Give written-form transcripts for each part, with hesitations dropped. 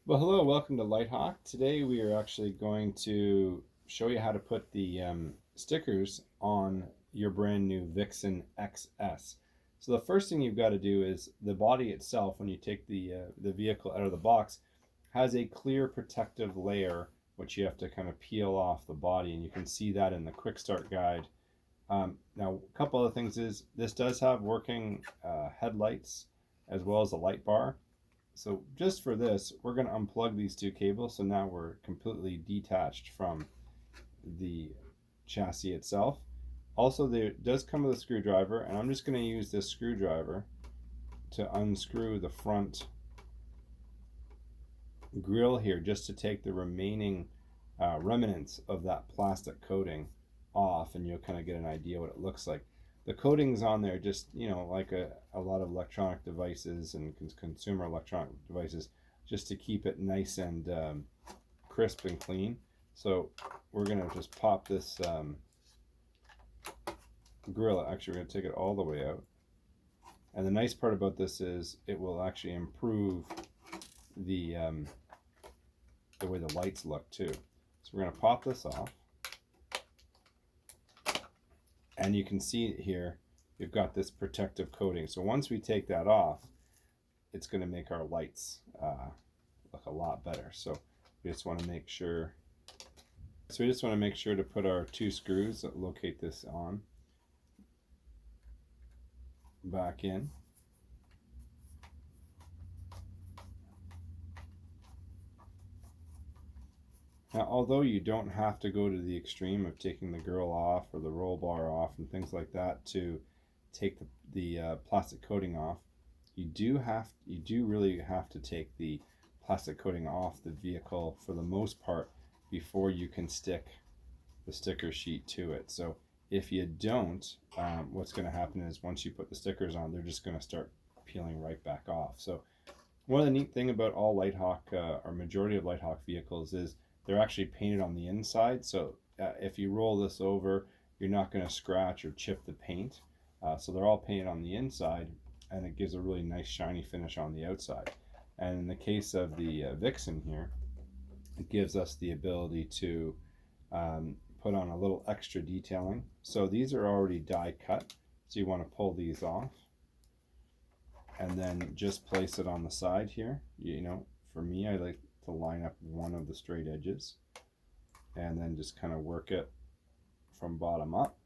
Well, hello, welcome to LiteHawk. Today we are actually going to show you how to put the stickers on your brand new VIXEN XS. So the first thing you've got to do is the body itself, when you take the vehicle out of the box, has a clear protective layer which you have to kind of peel off the body, and you can see that in the quick start guide. Now, a couple other things is this does have working headlights as well as a light bar. So just for this, we're going to unplug these two cables. So now we're completely detached from the chassis itself. Also, there does come with a screwdriver, and I'm just going to use this screwdriver to unscrew the front grill here, just to take the remaining remnants of that plastic coating off, and you'll kind of get an idea what it looks like. The coating's on there just, like a lot of electronic devices and consumer electronic devices, just to keep it nice and crisp and clean. So we're going to just pop this grill. Actually, we're going to take it all the way out. And the nice part about this is it will actually improve the way the lights look too. So we're going to pop this off. And you can see here, we've got this protective coating. So once we take that off, it's going to make our lights look a lot better. So we just want to make sure. To put our two screws that locate this on back in. Now, although you don't have to go to the extreme of taking the grill off or the roll bar off and things like that to take the plastic coating off, you do really have to take the plastic coating off the vehicle for the most part before you can stick the sticker sheet to it. So if you don't, what's going to happen is once you put the stickers on, they're just going to start peeling right back off. So one of the neat thing about all LiteHawk, or majority of LiteHawk vehicles, is they're actually painted on the inside. So if you roll this over, you're not going to scratch or chip the paint. So they're all painted on the inside, and it gives a really nice shiny finish on the outside. And in the case of the VIXEN here, it gives us the ability to put on a little extra detailing. So these are already die cut, so you want to pull these off and then just place it on the side here. For me, I like to line up one of the straight edges and then just kind of work it from bottom up.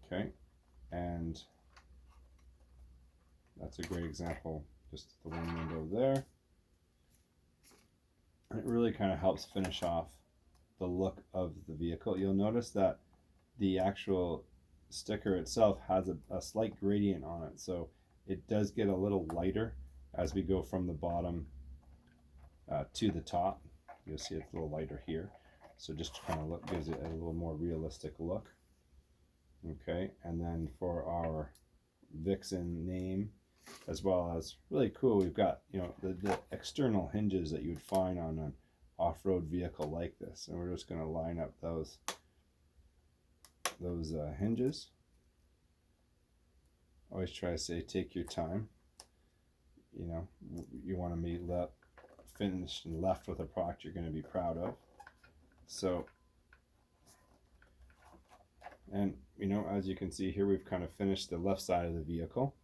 Okay, and that's a great example, just the one window there. It really kind of helps finish off the look of the vehicle. You'll notice that the actual sticker itself has a slight gradient on it, so it does get a little lighter as we go from the bottom to the top. You'll see it's a little lighter here, so just kind of gives it a little more realistic look. Okay, and then for our VIXEN name, as well as really cool, we've got the external hinges that you would find on an off-road vehicle like this, and we're just going to line up those hinges. Always try to say take your time. You want to be finished and left with a product you're going to be proud of. So, and as you can see here, we've kind of finished the left side of the vehicle,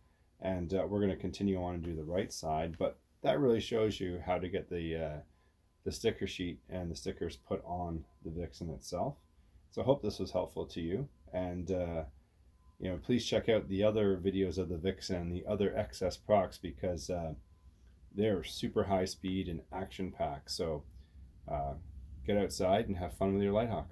and we're going to continue on and do the right side. But that really shows you how to get the sticker sheet and the stickers put on the VIXEN itself. So I hope this was helpful to you, and please check out the other videos of the VIXEN, the other XS products, because they're super high speed and action packed. So get outside and have fun with your LiteHawk.